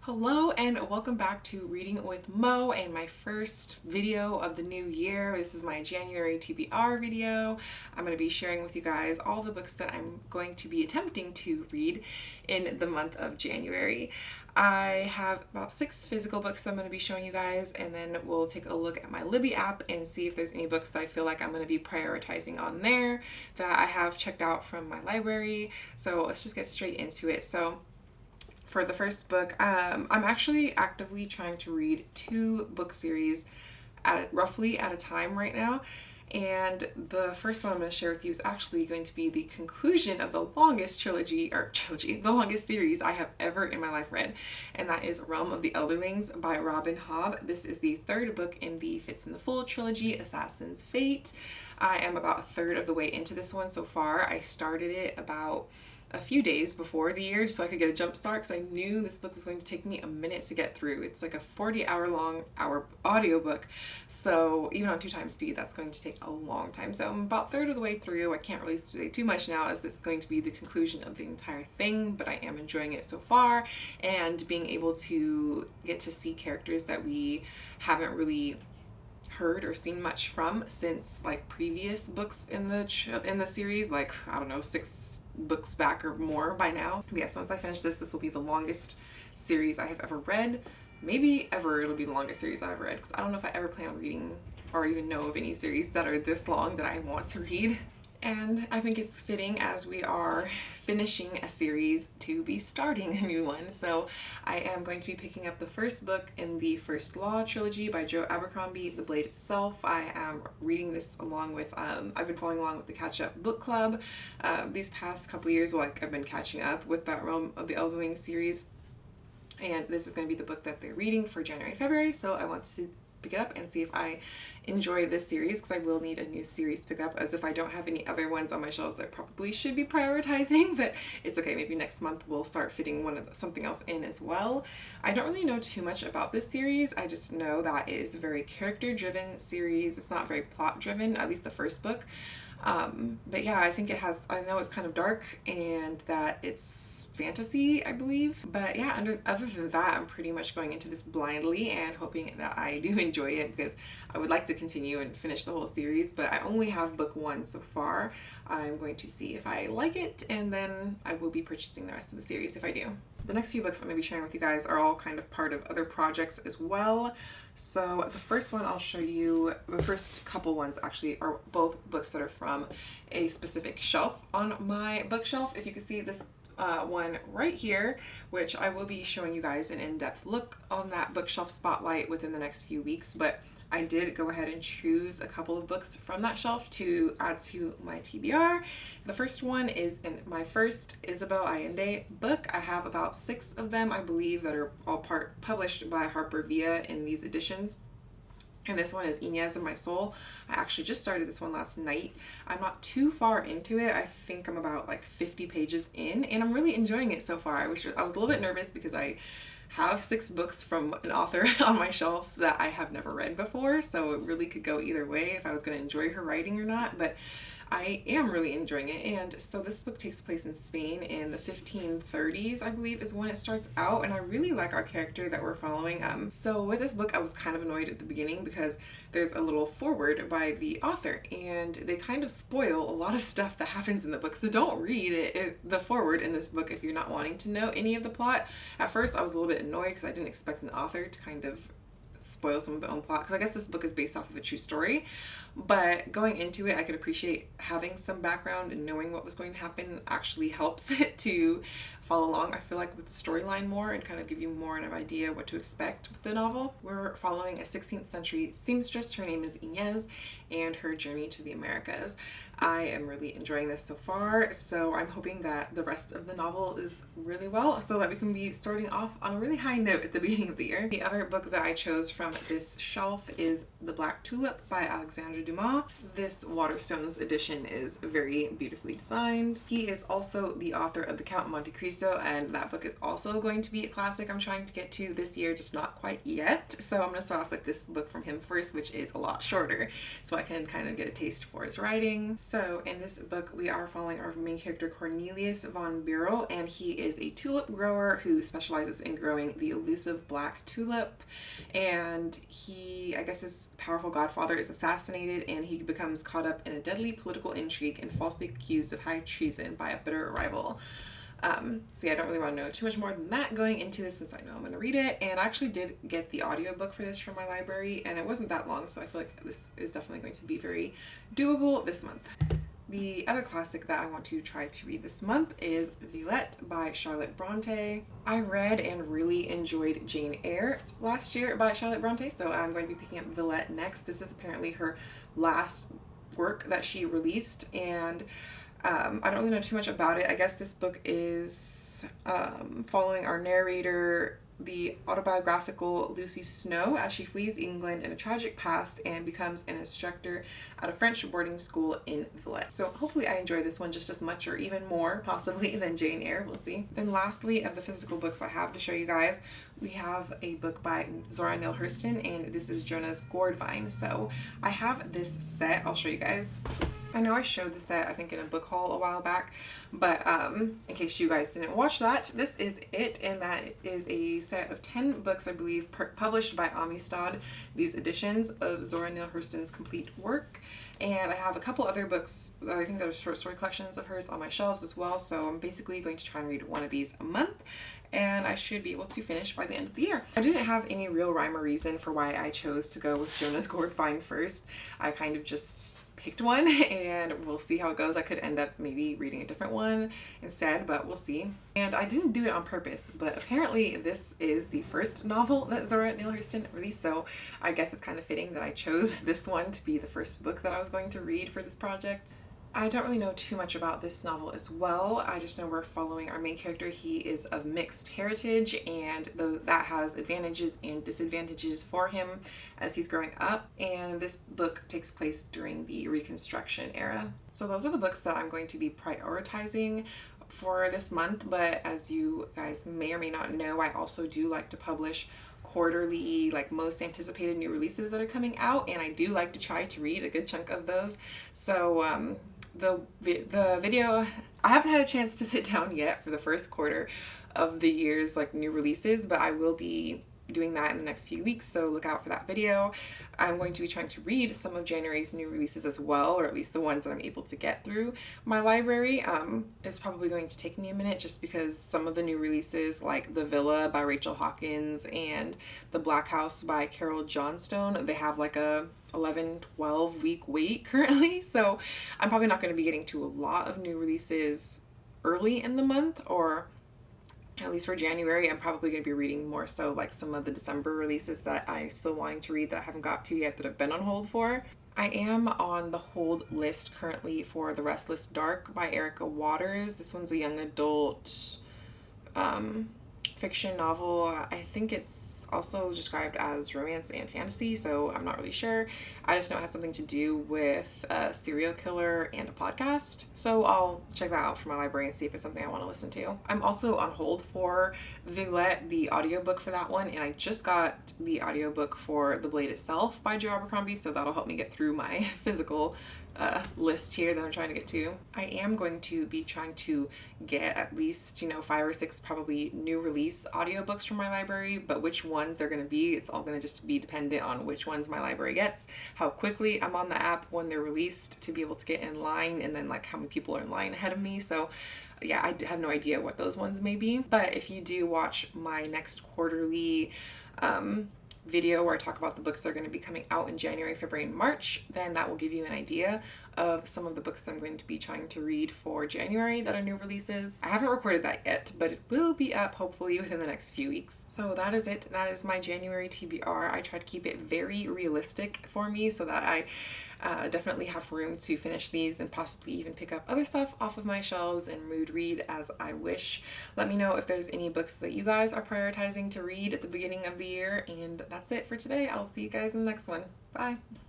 Hello and welcome back to Reading with Mo and my first video of the new year. This is my January TBR video. I'm going to be sharing with you guys all the books that I'm going to be attempting to read in the month of January. I have about 6 physical books that I'm going to be showing you guys, and then we'll take a look at my Libby app and see if there's any books that I feel like I'm going to be prioritizing on there that I have checked out from my library. So let's just get straight into it. So for the first book, I'm actually actively trying to read 2 book series roughly at a time right now. And the first one I'm going to share with you is actually going to be the conclusion of the longest the longest series I have ever in my life read. And that is Realm of the Elderlings by Robin Hobb. This is the 3rd book in the Fits in the Fold trilogy, Assassin's Fate. I am about a third of the way into this one so far. I started it about a few days before the year so I could get a jump start because I knew this book was going to take me a minute to get through. It's like a 40-hour audiobook, so even on 2 times speed that's going to take a long time. So I'm about a third of the way through. I can't really say too much now as it's going to be the conclusion of the entire thing, but I am enjoying it so far and being able to get to see characters that we haven't really heard or seen much from since like previous books in the series, like I don't know, 6 books back or more by now. But yes, once I finish this will be the longest series I have ever read. Maybe ever it'll be the longest series I've ever read, because I don't know if I ever plan on reading or even know of any series that are this long that I want to read. And I think it's fitting as we are finishing a series to be starting a new one. So I am going to be picking up the first book in the First Law trilogy by Joe Abercrombie, The Blade Itself. I am reading this along with, I've been following along with the Catch Up Book Club. These past couple years, I've been catching up with that Realm of the Elderlings series. And this is going to be the book that they're reading for January and February. So I want to pick it up and see if I enjoy this series, because I will need a new series to pick up, as if I don't have any other ones on my shelves I probably should be prioritizing, but it's okay. Maybe next month we'll start fitting something else in as well. I don't really know too much about this series. I just know that it is a very character driven series. It's not very plot driven, at least the first book. But yeah, I know it's kind of dark and that it's fantasy, I believe. But yeah, other than that, I'm pretty much going into this blindly and hoping that I do enjoy it, because I would like to continue and finish the whole series, but I only have book 1 so far. I'm going to see if I like it, and then I will be purchasing the rest of the series if I do. The next few books I'm going to be sharing with you guys are all kind of part of other projects as well. So the first one I'll show you, the first couple ones actually are both books that are from a specific shelf on my bookshelf. If you can see this one right here, which I will be showing you guys an in-depth look on that bookshelf spotlight within the next few weeks, but I did go ahead and choose a couple of books from that shelf to add to my TBR. The first one is my first Isabel Allende book. I have about 6 of them, I believe, that are all published by Harper Via in these editions. And this one is Inias of My Soul. I actually just started this one last night. I'm not too far into it. I think I'm about like 50 pages in, and I'm really enjoying it so far. I was a little bit nervous because I have 6 books from an author on my shelves that I have never read before, so it really could go either way if I was going to enjoy her writing or not, but I am really enjoying it. And so this book takes place in Spain in the 1530s, I believe, is when it starts out, and I really like our character that we're following. So with this book, I was kind of annoyed at the beginning because there's a little foreword by the author, and they kind of spoil a lot of stuff that happens in the book. So don't read the foreword in this book if you're not wanting to know any of the plot. At first, I was a little bit annoyed because I didn't expect an author to kind of spoil some of the own plot, because I guess this book is based off of a true story, but going into it I could appreciate having some background and knowing what was going to happen actually helps it to follow along, I feel like, with the storyline more and kind of give you more of an idea what to expect with the novel. We're following a 16th century seamstress. Her name is Inias, and her journey to the Americas. I am really enjoying this so far, so I'm hoping that the rest of the novel is really well, so that we can be starting off on a really high note at the beginning of the year. The other book that I chose from this shelf is The Black Tulip by Alexandre Dumas. This Waterstones edition is very beautifully designed. He is also the author of the Count of Monte Cristo Visto, and that book is also going to be a classic I'm trying to get to this year, just not quite yet. So I'm going to start off with this book from him first, which is a lot shorter, so I can kind of get a taste for his writing. So in this book, we are following our main character Cornelius von Birrell, and he is a tulip grower who specializes in growing the elusive black tulip. And I guess his powerful godfather is assassinated, and he becomes caught up in a deadly political intrigue and falsely accused of high treason by a bitter rival. So yeah, I don't really want to know too much more than that going into this, since I know I'm going to read it. And I actually did get the audiobook for this from my library, and it wasn't that long, so I feel like this is definitely going to be very doable this month. The other classic that I want to try to read this month is Violette by Charlotte Bronte. I read and really enjoyed Jane Eyre last year by Charlotte Bronte, so I'm going to be picking up Violette next. This is apparently her last work that she released, and I don't really know too much about it. I guess this book is following our narrator, the autobiographical Lucy Snow, as she flees England in a tragic past and becomes an instructor at a French boarding school in Violette. So hopefully I enjoy this one just as much, or even more possibly, than Jane Eyre. We'll see. Then lastly, of the physical books I have to show you guys, we have a book by Zora Neale Hurston, and this is Jonah's Gourdvine. So I have this set. I'll show you guys. I know I showed the set, I think, in a book haul a while back, but in case you guys didn't watch that, this is it, and that is a set of 10 books, I believe, published by Amistad, these editions of Zora Neale Hurston's complete work. And I have a couple other books that I think that are short story collections of hers on my shelves as well, so I'm basically going to try and read one of these a month, and I should be able to finish by the end of the year. I didn't have any real rhyme or reason for why I chose to go with Jonah's Gourdvine first. I kind of just picked one, and we'll see how it goes. I could end up maybe reading a different one instead, but we'll see. And I didn't do it on purpose, but apparently this is the first novel that Zora Neale Hurston released, so I guess it's kind of fitting that I chose this one to be the first book that I was going to read for this project. I don't really know too much about this novel as well. I just know we're following our main character. He is of mixed heritage, and that has advantages and disadvantages for him as he's growing up. And this book takes place during the Reconstruction era. So those are the books that I'm going to be prioritizing for this month. But as you guys may or may not know, I also do like to publish quarterly, like, most anticipated new releases that are coming out, and I do like to try to read a good chunk of those. So the video, I haven't had a chance to sit down yet for the first quarter of the year's like new releases, but I will be doing that in the next few weeks, so look out for that video. I'm going to be trying to read some of January's new releases as well, or at least the ones that I'm able to get through my library. It's probably going to take me a minute just because some of the new releases, like The Villa by Rachel Hawkins and The Black House by Carol Johnstone, they have like a 11-12 week wait currently, so I'm probably not going to be getting to a lot of new releases early in the month, or at least for January. I'm probably going to be reading more so like some of the December releases that I'm still wanting to read that I haven't got to yet, that I've been on hold for. I am on the hold list currently for The Restless Dark by Erica Waters. This one's a young adult fiction novel. I think it's also described as romance and fantasy, so I'm not really sure. I just know it has something to do with a serial killer and a podcast, so I'll check that out for my library and see if it's something I want to listen to. I'm also on hold for Violette, the audiobook for that one, and I just got the audiobook for The Blade Itself by Joe Abercrombie, so that'll help me get through my physical list here that I'm trying to get to. I am going to be trying to get at least, 5 or 6 probably new release audiobooks from my library, but which ones they're going to be, it's all going to just be dependent on which ones my library gets, how quickly I'm on the app when they're released to be able to get in line, and then like how many people are in line ahead of me. So yeah, I have no idea what those ones may be. But if you do watch my next quarterly video where I talk about the books that are going to be coming out in January, February, and March, then that will give you an idea of some of the books that I'm going to be trying to read for January that are new releases. I haven't recorded that yet, but it will be up hopefully within the next few weeks. So that is it. That is my January TBR. I try to keep it very realistic for me so that I definitely have room to finish these and possibly even pick up other stuff off of my shelves and mood read as I wish. Let me know if there's any books that you guys are prioritizing to read at the beginning of the year. And that's it for today. I'll see you guys in the next one. Bye.